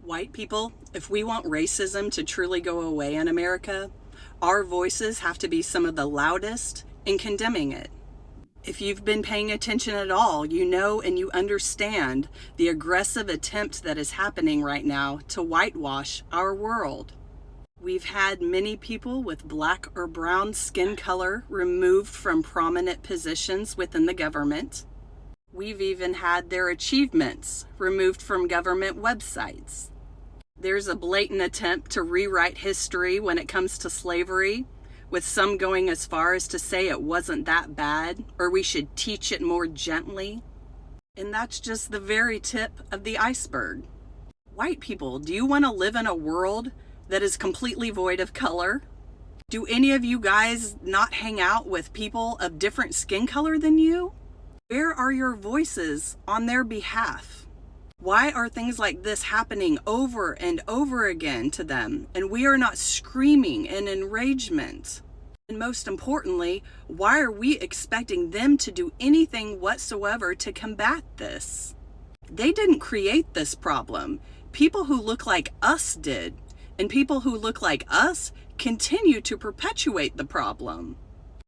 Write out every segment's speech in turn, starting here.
White people, if we want racism to truly go away in America, our voices have to be some of the loudest in condemning it. If you've been paying attention at all, you know and you understand the aggressive attempt that is happening right now to whitewash our world. We've had many people with black or brown skin color removed from prominent positions within the government. We've even had their achievements removed from government websites. There's a blatant attempt to rewrite history when it comes to slavery, with some going as far as to say it wasn't that bad, or we should teach it more gently. And that's just the very tip of the iceberg. White people, do you want to live in a world that is completely void of color? Do any of you guys not hang out with people of different skin color than you? Where are your voices on their behalf? Why are things like this happening over and over again to them, and we are not screaming in enragement? And most importantly, why are we expecting them to do anything whatsoever to combat this? They didn't create this problem. People who look like us did, and people who look like us continue to perpetuate the problem.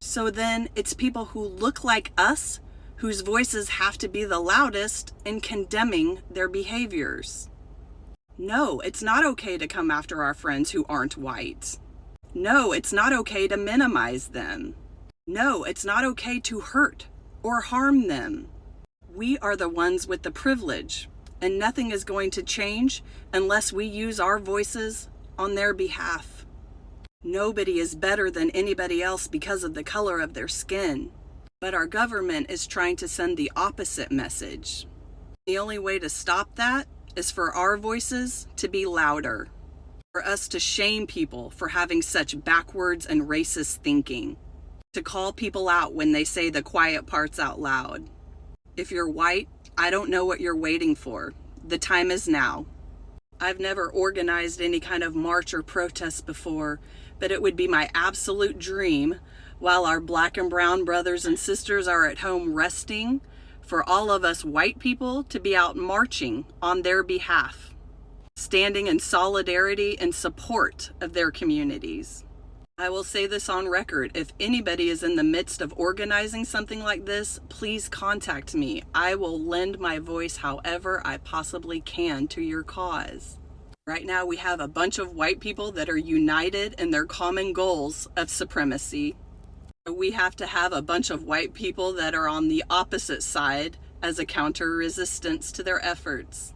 So then it's people who look like us whose voices have to be the loudest in condemning their behaviors. No, it's not okay to come after our friends who aren't white. No, it's not okay to minimize them. No, it's not okay to hurt or harm them. We are the ones with the privilege, and nothing is going to change unless we use our voices on their behalf. Nobody is better than anybody else because of the color of their skin. But our government is trying to send the opposite message. The only way to stop that is for our voices to be louder, for us to shame people for having such backwards and racist thinking, to call people out when they say the quiet parts out loud. If you're white, I don't know what you're waiting for. The time is now. I've never organized any kind of march or protest before, but it would be my absolute dream, while our black and brown brothers and sisters are at home resting, for all of us white people to be out marching on their behalf, standing in solidarity and support of their communities. I will say this on record: if anybody is in the midst of organizing something like this, please contact me. I will lend my voice however I possibly can to your cause. Right now we have a bunch of white people that are united in their common goals of supremacy. We have to have a bunch of white people that are on the opposite side as a counter-resistance to their efforts.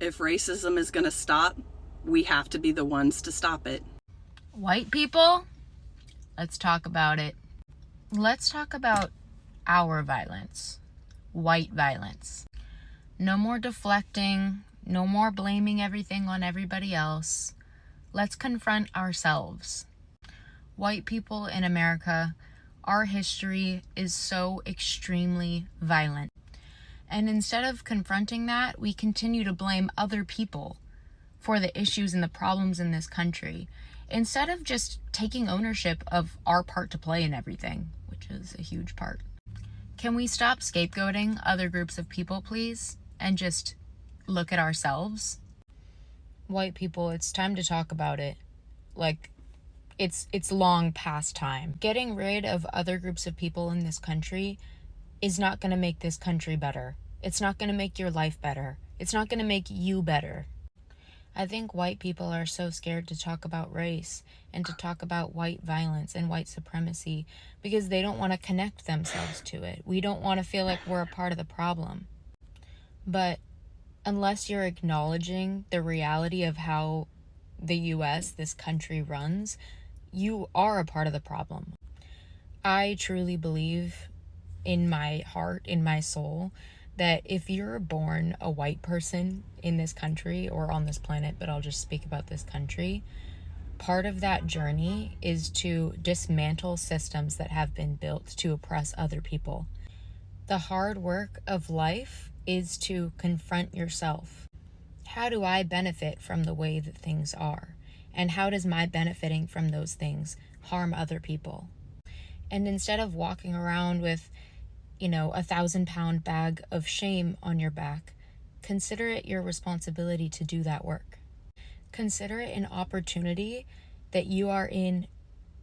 If racism is going to stop, we have to be the ones to stop it. White people, let's talk about it. Let's talk about our violence, white violence. No more deflecting, no more blaming everything on everybody else. Let's confront ourselves. White people in America, our history is so extremely violent. And instead of confronting that, we continue to blame other people for the issues and the problems in this country, instead of just taking ownership of our part to play in everything, which is a huge part. Can we stop scapegoating other groups of people, please, and just look at ourselves? White people, it's time to talk about it. It's long past time. Getting rid of other groups of people in this country is not going to make this country better. It's not going to make your life better. It's not going to make you better. I think white people are so scared to talk about race and to talk about white violence and white supremacy because they don't want to connect themselves to it. We don't want to feel like we're a part of the problem. But unless you're acknowledging the reality of how the US, this country, runs, you are a part of the problem. I truly believe in my heart, in my soul, that if you're born a white person in this country or on this planet, but I'll just speak about this country, part of that journey is to dismantle systems that have been built to oppress other people. The hard work of life is to confront yourself. How do I benefit from the way that things are? And how does my benefiting from those things harm other people? And instead of walking around with, 1,000-pound bag of shame on your back, consider it your responsibility to do that work. Consider it an opportunity that you are in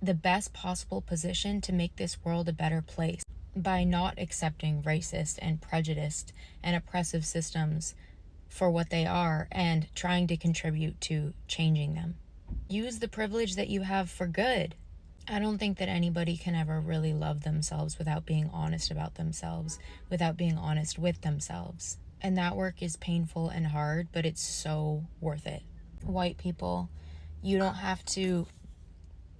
the best possible position to make this world a better place by not accepting racist and prejudiced and oppressive systems for what they are and trying to contribute to changing them. Use the privilege that you have for good. I don't think that anybody can ever really love themselves without being honest about themselves, without being honest with themselves. And that work is painful and hard, but it's so worth it. White people, you don't have to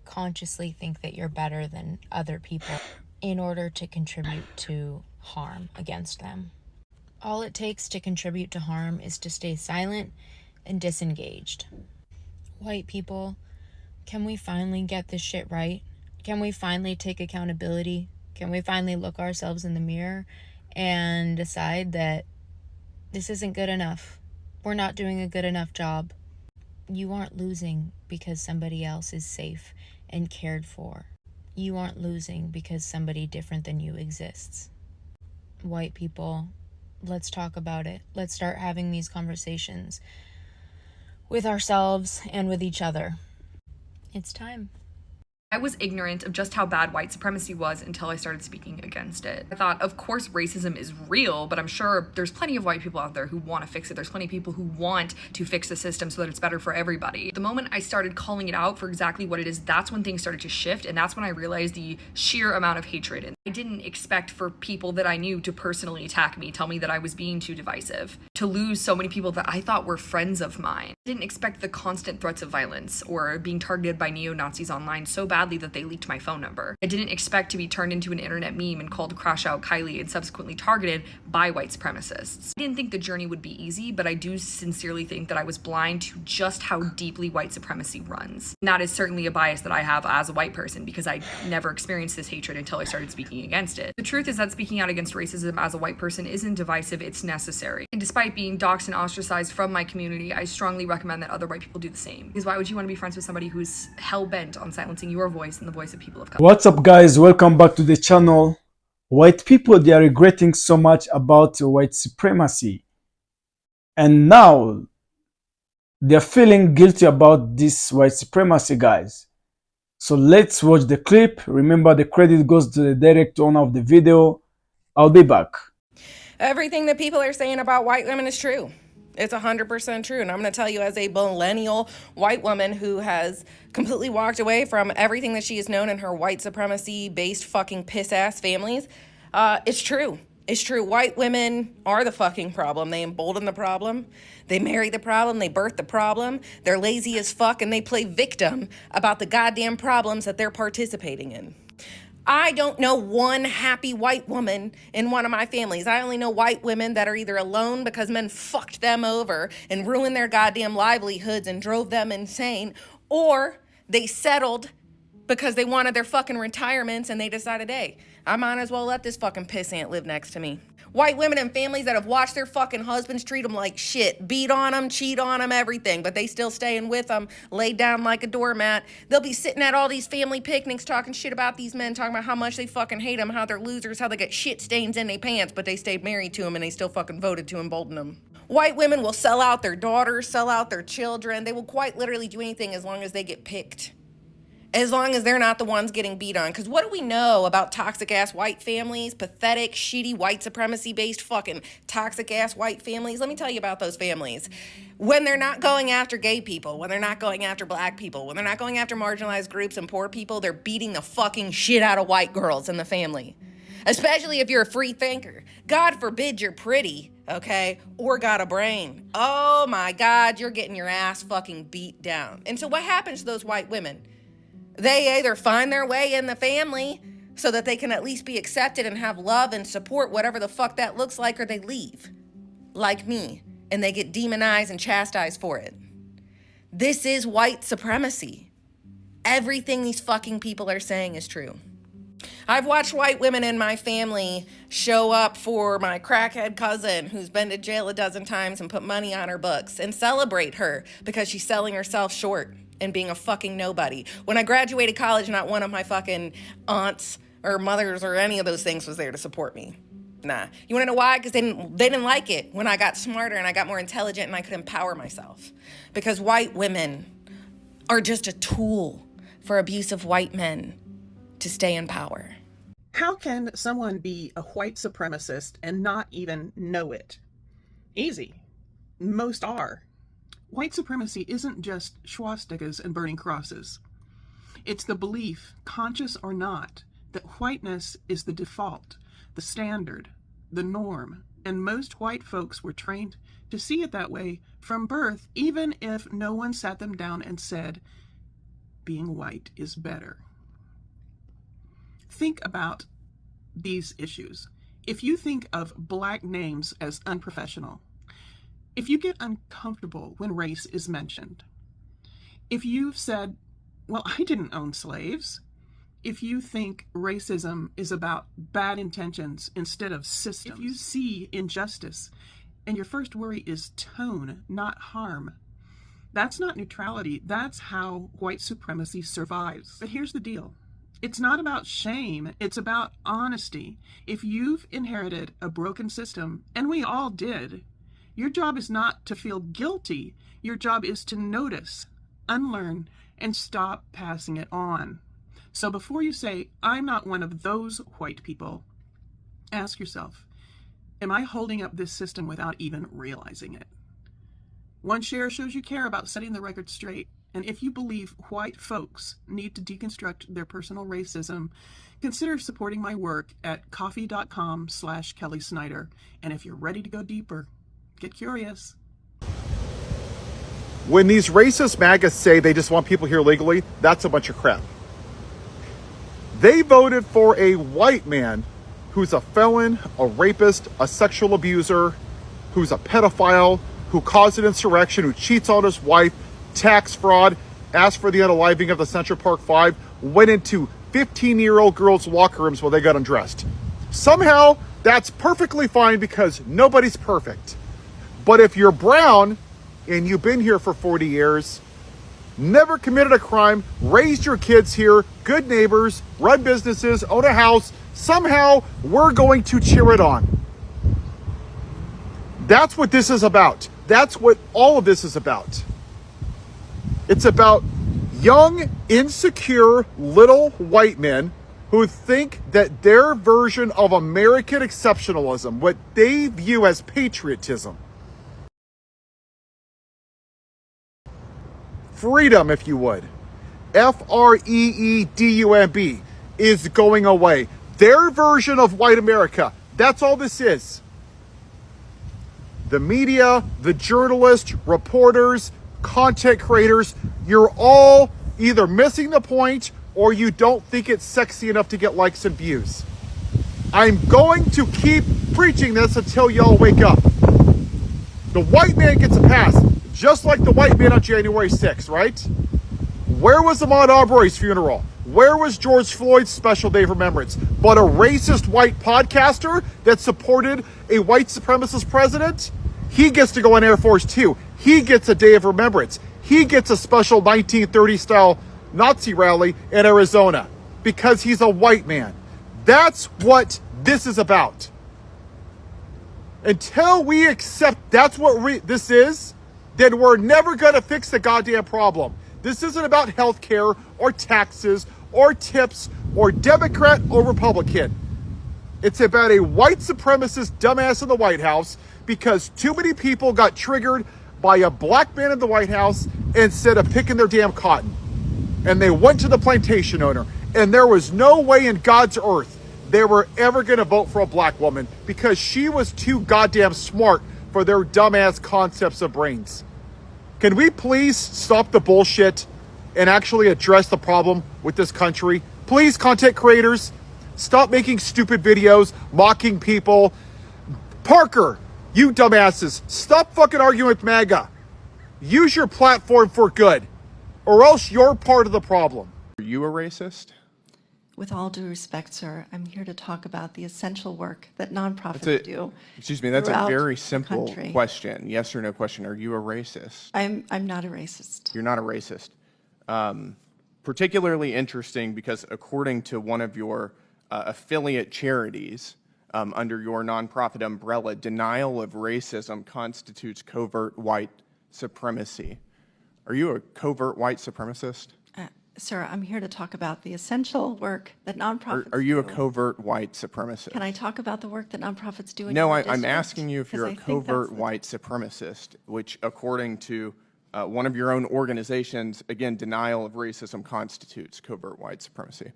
consciously think that you're better than other people in order to contribute to harm against them. All it takes to contribute to harm is to stay silent and disengaged. White people, can we finally get this shit right? Can we finally take accountability? Can we finally look ourselves in the mirror and decide that this isn't good enough? We're not doing a good enough job. You aren't losing because somebody else is safe and cared for. You aren't losing because somebody different than you exists. White people, let's talk about it. Let's start having these conversations with ourselves and with each other. It's time. I was ignorant of just how bad white supremacy was until I started speaking against it. I thought, of course, racism is real, but I'm sure there's plenty of white people out there who want to fix it. There's plenty of people who want to fix the system so that it's better for everybody. The moment I started calling it out for exactly what it is, that's when things started to shift, and that's when I realized the sheer amount of hatred. And I didn't expect for people that I knew to personally attack me, tell me that I was being too divisive, to lose so many people that I thought were friends of mine. I didn't expect the constant threats of violence or being targeted by neo-Nazis online so badly that they leaked my phone number. I didn't expect to be turned into an internet meme and called Crash Out Kylie and subsequently targeted by white supremacists. I didn't think the journey would be easy, but I do sincerely think that I was blind to just how deeply white supremacy runs. And that is certainly a bias that I have as a white person because I never experienced this hatred until I started speaking against it. The truth is that speaking out against racism as a white person isn't divisive, it's necessary. And despite being doxxed and ostracized from my community, I strongly recommend that other white people do the same. Because why would you want to be friends with somebody who's hell-bent on silencing your voice and the voice of people of color? What's up, guys? Welcome back to the channel. White people, they are regretting so much about white supremacy, and now they're feeling guilty about this white supremacy, guys. So let's watch the clip. Remember, the credit goes to the direct owner of the video. I'll be back. Everything that people are saying about white women is true. It's 100% true. And I'm going to tell you, as a millennial white woman who has completely walked away from everything that she has known in her white supremacy based fucking piss ass families, it's true. It's true. White women are the fucking problem. They embolden the problem. They marry the problem. They birth the problem. They're lazy as fuck and they play victim about the goddamn problems that they're participating in. I don't know one happy white woman in one of my families. I only know white women that are either alone because men fucked them over and ruined their goddamn livelihoods and drove them insane, or they settled because they wanted their fucking retirements and they decided, hey, I might as well let this fucking pissant live next to me. White women and families that have watched their fucking husbands treat them like shit, beat on them, cheat on them, everything, but they still staying with them, laid down like a doormat. They'll be sitting at all these family picnics talking shit about these men, talking about how much they fucking hate them, how they're losers, how they get shit stains in their pants, but they stayed married to them and they still fucking voted to embolden them. White women will sell out their daughters, sell out their children. They will quite literally do anything as long as they get picked. As long as they're not the ones getting beat on. Because what do we know about toxic-ass white families? Pathetic, shitty, white supremacy-based fucking toxic-ass white families? Let me tell you about those families. When they're not going after gay people, when they're not going after black people, when they're not going after marginalized groups and poor people, they're beating the fucking shit out of white girls in the family. Especially if you're a free thinker. God forbid you're pretty, okay, or got a brain. Oh my God, you're getting your ass fucking beat down. And so what happens to those white women? They either find their way in the family so that they can at least be accepted and have love and support, whatever the fuck that looks like, or they leave, like me, and they get demonized and chastised for it. This is white supremacy. Everything these fucking people are saying is true. I've watched white women in my family show up for my crackhead cousin who's been to jail a dozen times and put money on her books and celebrate her because she's selling herself short and being a fucking nobody. When I graduated college, not one of my fucking aunts or mothers or any of those things was there to support me. Nah. You want to know why? Because they didn't like it when I got smarter and I got more intelligent and I could empower myself. Because white women are just a tool for abusive white men to stay in power. How can someone be a white supremacist and not even know it? Easy. Most are. White supremacy isn't just swastikas and burning crosses. It's the belief, conscious or not, that whiteness is the default, the standard, the norm, and most white folks were trained to see it that way from birth, even if no one sat them down and said, being white is better. Think about these issues. If you think of Black names as unprofessional, if you get uncomfortable when race is mentioned, if you've said, well, I didn't own slaves, if you think racism is about bad intentions instead of systems, if you see injustice and your first worry is tone, not harm, that's not neutrality. That's how white supremacy survives. But here's the deal. It's not about shame. It's about honesty. If you've inherited a broken system, and we all did, your job is not to feel guilty. Your job is to notice, unlearn, and stop passing it on. So before you say, I'm not one of those white people, ask yourself, am I holding up this system without even realizing it? One share shows you care about setting the record straight. And if you believe white folks need to deconstruct their personal racism, consider supporting my work at coffee.com/Kelly Snyder. And if you're ready to go deeper, get curious. When these racist MAGAs say they just want people here legally, that's a bunch of crap. They voted for a white man who's a felon, a rapist, a sexual abuser, who's a pedophile, who caused an insurrection, who cheats on his wife, tax fraud, asked for the unaliving of the Central Park Five, went into 15-year-old girls' locker rooms while they got undressed. Somehow, that's perfectly fine because nobody's perfect. But if you're brown and you've been here for 40 years, never committed a crime, raised your kids here, good neighbors, run businesses, own a house, somehow we're going to cheer it on. That's what this is about. That's what all of this is about. It's about young, insecure, little white men who think that their version of American exceptionalism, what they view as patriotism, freedom, if you would, Freedumb, is going away. Their version of white America, that's all this is. The media, the journalists, reporters, content creators, you're all either missing the point or you don't think it's sexy enough to get likes and views. I'm going to keep preaching this until y'all wake up. The white man gets a pass, just like the white man on January 6th, right? Where was Ahmaud Arbery's funeral? Where was George Floyd's special day of remembrance? But a racist white podcaster that supported a white supremacist president? He gets to go on Air Force Two. He gets a day of remembrance. He gets a special 1930-style Nazi rally in Arizona because he's a white man. That's what this is about. Until we accept that's what this is, then we're never going to fix the goddamn problem. This isn't about health care or taxes or tips or Democrat or Republican. It's about a white supremacist dumbass in the White House because too many people got triggered by a black man in the White House instead of picking their damn cotton. And they went to the plantation owner, and there was no way in God's earth they were ever going to vote for a black woman because she was too goddamn smart for their dumbass concepts of brains. Can we please stop the bullshit and actually address the problem with this country? Please, content creators, stop making stupid videos, mocking people. Parker, you dumbasses, stop fucking arguing with MAGA. Use your platform for good, or else you're part of the problem. Are you a racist? With all due respect, sir, I'm here to talk about the essential work that nonprofits do. Excuse me, that's a throughout very the simple country. question. Yes or no question. Are you a racist? I'm not a racist. You're not a racist. Particularly interesting because according to one of your affiliate charities, under your nonprofit umbrella, denial of racism constitutes covert white supremacy. Are you a covert white supremacist? Sir, I'm here to talk about the essential work that nonprofits Are you a do. covert white supremacist? Can I talk about the work that nonprofits do in No, your I'm district? asking you if you're a 'Cause I think that's covert the- white supremacist, which according to one of your own organizations, again, denial of racism constitutes covert white supremacy.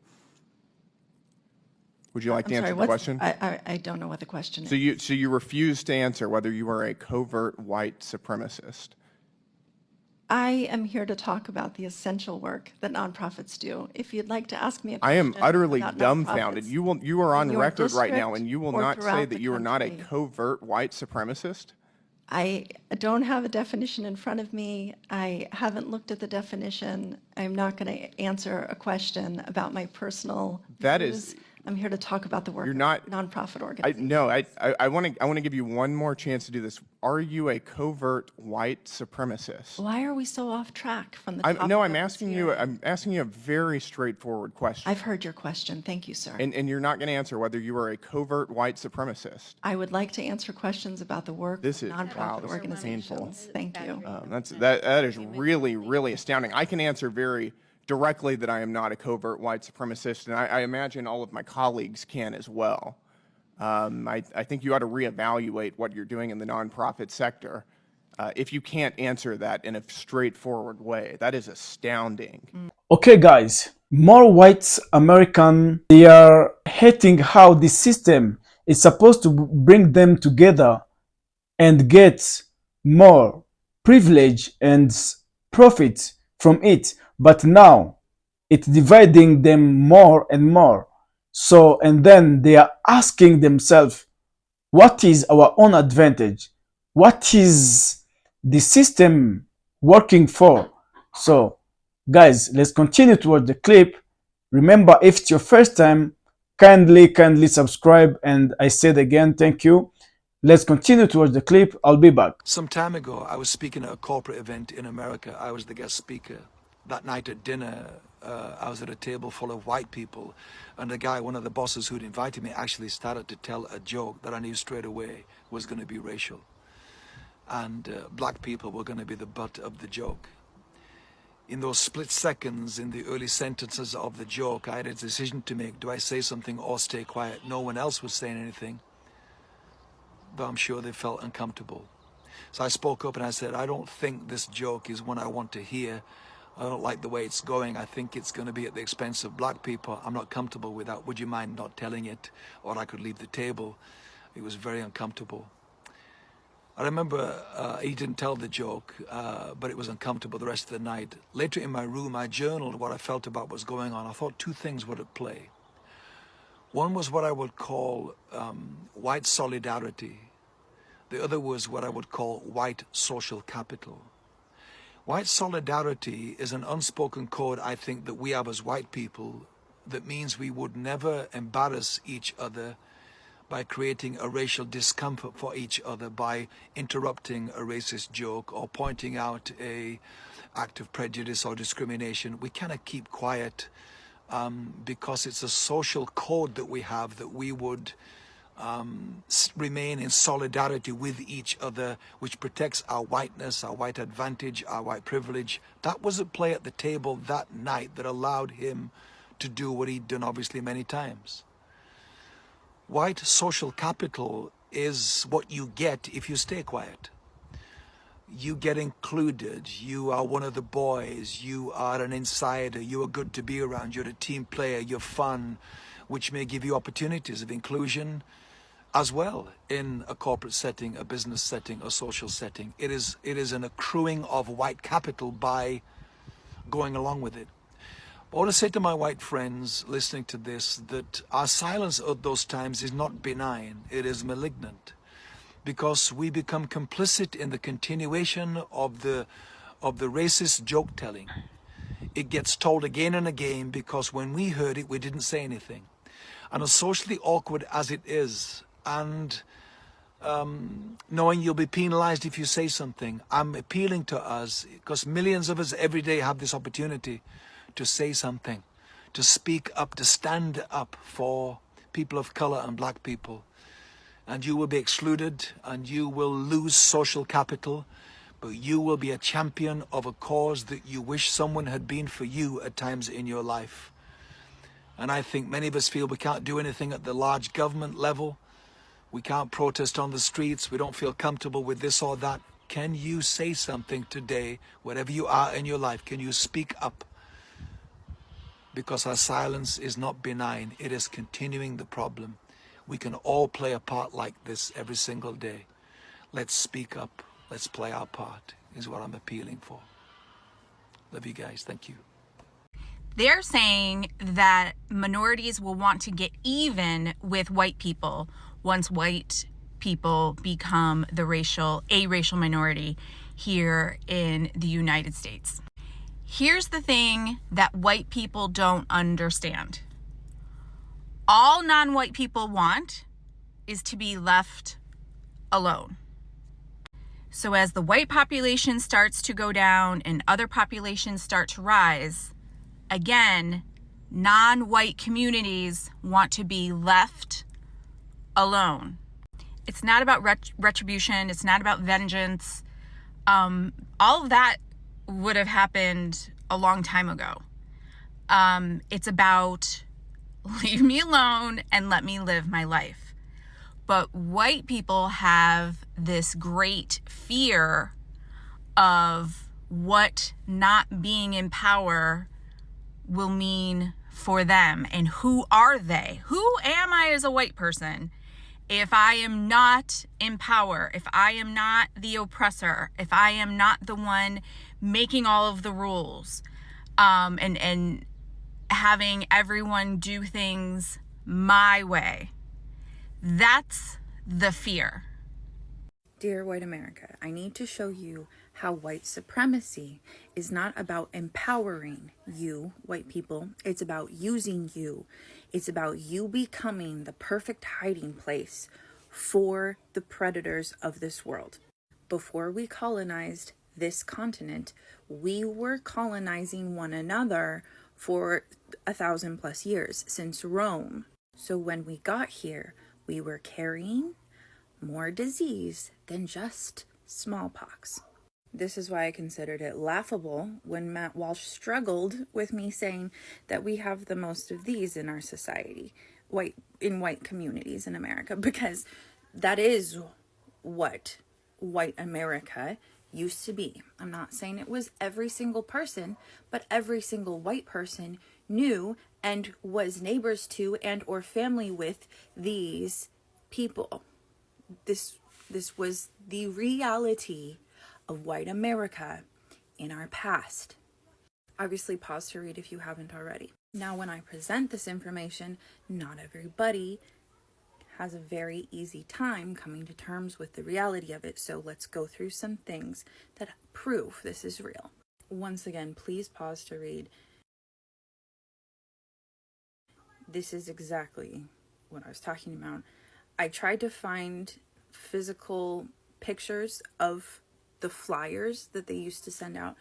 Would you like to I'm answer sorry, the what's- question? I don't know what the question So is. you refuse to answer whether you are a covert white supremacist. I am here to talk about the essential work that nonprofits do. If you'd like to ask me a I question am utterly about dumbfounded. nonprofits You are on in your record right now, district and you will or not say throughout that the you are not a country. covert white supremacist. I don't have a definition in front of me. I haven't looked at the definition. I'm not going to answer a question about my personal That views. is- I'm here to talk about the work You're of not- nonprofit I organizations. want to give you one more chance to do this. Are you a covert white supremacist? Why are we so off track from the topic No, of I'm this asking you. hearing? I'm asking you a very straightforward question. I've heard your question. Thank you, sir. And you're not going to answer whether you are a covert white supremacist. I would like to answer questions about the work This of is- wow, nonprofit this is organizations. Thank you. That is really astounding. I can answer very directly that I am not a covert white supremacist, and I imagine all of my colleagues can as well. I think you ought to reevaluate what you're doing in the nonprofit sector if you can't answer that in a straightforward way. That is astounding. Okay, guys, more white American, they are hating how the system is supposed to bring them together and get more privilege and profit from it. But now it's dividing them more and more. So, and then they are asking themselves, what is our own advantage? What is the system working for? So, guys, let's continue to watch the clip. Remember, if it's your first time, kindly subscribe. And I said again, thank you. Let's continue to watch the clip. I'll be back. Some time ago, I was speaking at a corporate event in America. I was the guest speaker. That night at dinner, I was at a table full of white people, and the guy, one of the bosses who'd invited me, actually started to tell a joke that I knew straight away was going to be racial. And black people were going to be the butt of the joke. In those split seconds, in the early sentences of the joke, I had a decision to make. Do I say something or stay quiet? No one else was saying anything, though I'm sure they felt uncomfortable. So I spoke up and I said, I don't think this joke is one I want to hear. I don't like the way it's going. I think it's going to be at the expense of black people. I'm not comfortable with that. Would you mind not telling it? Or I could leave the table. It was very uncomfortable. I remember he didn't tell the joke, but it was uncomfortable the rest of the night. Later in my room, I journaled what I felt about what was going on. I thought two things were at play. One was what I would call white solidarity. The other was what I would call white social capital. White solidarity is an unspoken code, I think, that we have as white people that means we would never embarrass each other by creating a racial discomfort for each other, by interrupting a racist joke or pointing out a act of prejudice or discrimination. We kind of keep quiet because it's a social code that we have that we would remain in solidarity with each other, which protects our whiteness, our white advantage, our white privilege. That was at play at the table that night that allowed him to do what he'd done obviously many times. White social capital is what you get if you stay quiet. You get included, you are one of the boys, you are an insider, you are good to be around, you're a team player, you're fun, which may give you opportunities of inclusion as well in a corporate setting, a business setting, a social setting. It is an accruing of white capital by going along with it. I want to say to my white friends listening to this that our silence at those times is not benign, it is malignant, because we become complicit in the continuation of the racist joke telling. It gets told again and again because when we heard it, we didn't say anything. And as socially awkward as it is, and knowing you'll be penalized if you say something, I'm appealing to us, because millions of us every day have this opportunity to say something, to speak up, to stand up for people of color and black people. and you will be excluded and you will lose social capital, but you will be a champion of a cause that you wish someone had been for you at times in your life. And I think many of us feel we can't do anything at the large government level. We can't protest on the streets. We don't feel comfortable with this or that. Can you say something today, wherever you are in your life? Can you speak up? Because our silence is not benign. It is continuing the problem. We can all play a part like this every single day. Let's speak up. Let's play our part, is what I'm appealing for. Love you guys. Thank you. They're saying that minorities will want to get even with white people once white people become a racial minority here in the United States. Here's the thing that white people don't understand. All non-white people want is to be left alone. So as the white population starts to go down and other populations start to rise, again, non-white communities want to be left alone. It's not about retribution. It's not about vengeance. All of that would have happened a long time ago. It's about leave me alone and let me live my life. But white people have this great fear of what not being in power will mean for them. And who are they? Who am I as a white person if I am not in power, if I am not the oppressor, if I am not the one making all of the rules, and having everyone do things my way? That's the fear. Dear white America, I need to show you how white supremacy is not about empowering you, white people. It's about using you. It's about you becoming the perfect hiding place for the predators of this world. Before we colonized this continent, we were colonizing one another for 1,000+ years since Rome. So when we got here, we were carrying more disease than just smallpox. This is why I considered it laughable when Matt Walsh struggled with me saying that we have the most of these in our society, white communities in America, because that is what white America used to be. I'm not saying it was every single person, but every single white person knew and was neighbors to and or family with these people. This was the reality of white America in our past. Obviously, pause to read if you haven't already. Now, when I present this information, not everybody has a very easy time coming to terms with the reality of it. So let's go through some things that prove this is real. Once again, please pause to read. This is exactly what I was talking about. I tried to find physical pictures of the flyers that they used to send out,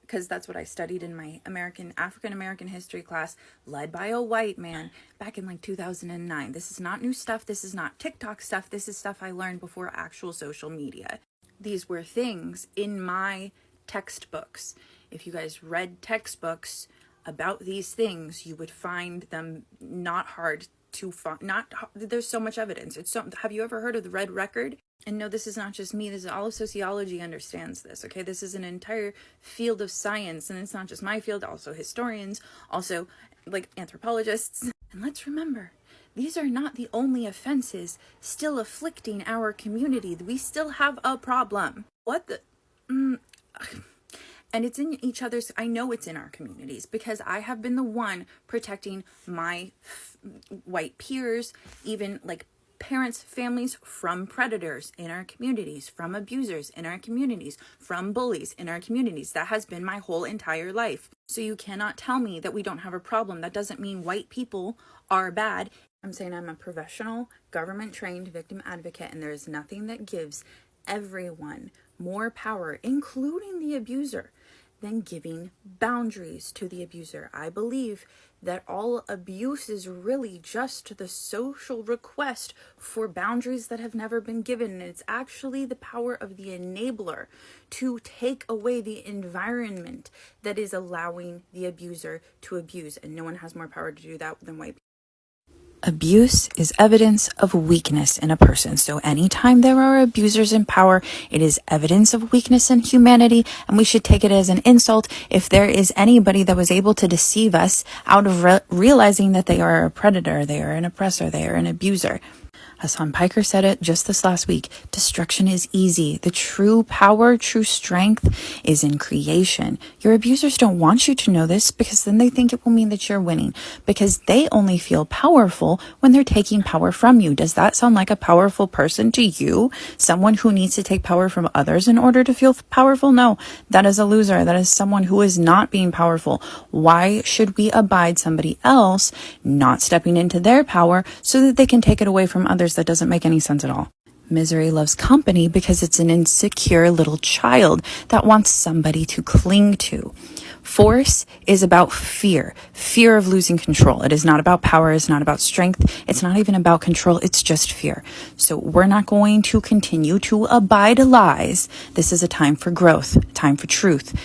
because that's what I studied in my African American history class, led by a white man back in like 2009. This is not new stuff. This is not TikTok stuff. This is stuff I learned before actual social media. These were things in my textbooks. If you guys read textbooks about these things, you would find them not hard to find. There's so much evidence. Have you ever heard of the Red Record? And no, this is not just me. This is all of sociology understands this, okay? This is an entire field of science, and it's not just my field, also historians, also like anthropologists. And let's remember, these are not the only offenses still afflicting our community. We still have a problem. What the... And it's in each other's... I know it's in our communities because I have been the one protecting my white peers, even like parents, families, from predators in our communities, from abusers in our communities, from bullies in our communities. That has been my whole entire life. So you cannot tell me that we don't have a problem. That doesn't mean white people are bad. I'm saying I'm a professional, government-trained victim advocate, and there is nothing that gives everyone more power, including the abuser, than giving boundaries to the abuser. I believe that all abuse is really just the social request for boundaries that have never been given. And it's actually the power of the enabler to take away the environment that is allowing the abuser to abuse. And no one has more power to do that than white people. Abuse is evidence of weakness in a person. So anytime there are abusers in power, it is evidence of weakness in humanity, and we should take it as an insult if there is anybody that was able to deceive us out of realizing that they are a predator, they are an oppressor, they are an abuser. Hassan Piker said it just this last week. Destruction is easy. The true power, true strength is in creation. Your abusers don't want you to know this because then they think it will mean that you're winning, because they only feel powerful when they're taking power from you. Does that sound like a powerful person to you? Someone who needs to take power from others in order to feel powerful? No, that is a loser. That is someone who is not being powerful. Why should we abide somebody else not stepping into their power so that they can take it away from others? That doesn't make any sense at all. Misery loves company because it's an insecure little child that wants somebody to cling to. Force is about fear of losing control. It is not about power. It's not about strength. It's not even about control. It's just fear. So we're not going to continue to abide lies. This is a time for growth, time for truth,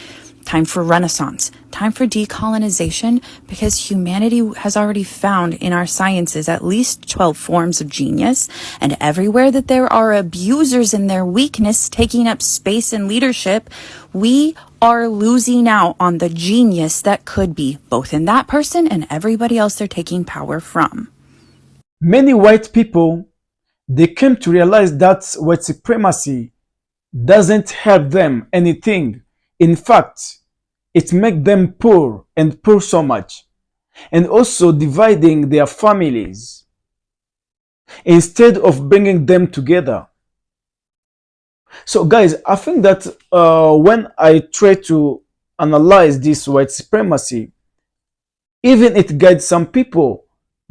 time for renaissance, time for decolonization, because humanity has already found in our sciences at least 12 forms of genius, and everywhere that there are abusers in their weakness taking up space and leadership, we are losing out on the genius that could be both in that person and everybody else they're taking power from. Many white people, they came to realize that white supremacy doesn't help them anything. In fact, it makes them poor and poor so much, and also dividing their families instead of bringing them together. So guys, I think that when I try to analyze this white supremacy, even it guides some people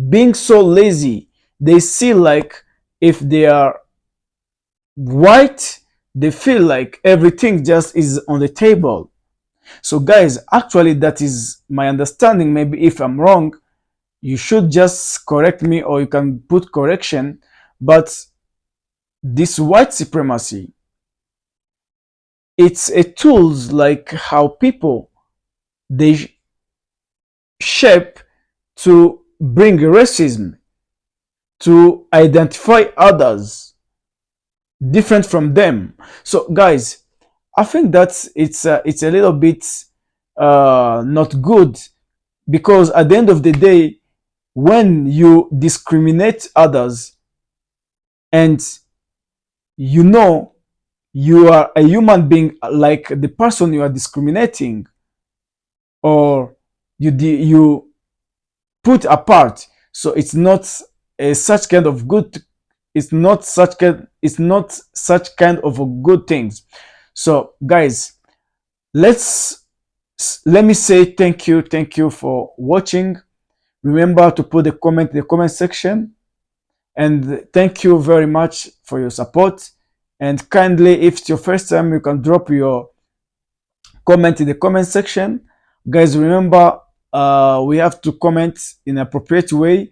being so lazy. They see like if they are white, they feel like everything just is on the table. So guys, actually that is my understanding. Maybe if I'm wrong, you should just correct me, or you can put correction. But this white supremacy, it's a tools like how people they shape to bring racism, to identify others different from them. So guys, I think that it's a little bit not good, because at the end of the day, when you discriminate others and you know you are a human being like the person you are discriminating, or you put apart, so it's not such kind of good, it's not such kind of a good things. So guys, let me say thank you for watching. Remember to put a comment in the comment section, and thank you very much for your support. And kindly, if it's your first time, you can drop your comment in the comment section. Guys, remember we have to comment in an appropriate way,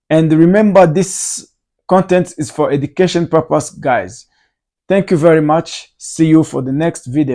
and remember this content is for education purpose. Guys, thank you very much. See you for the next video.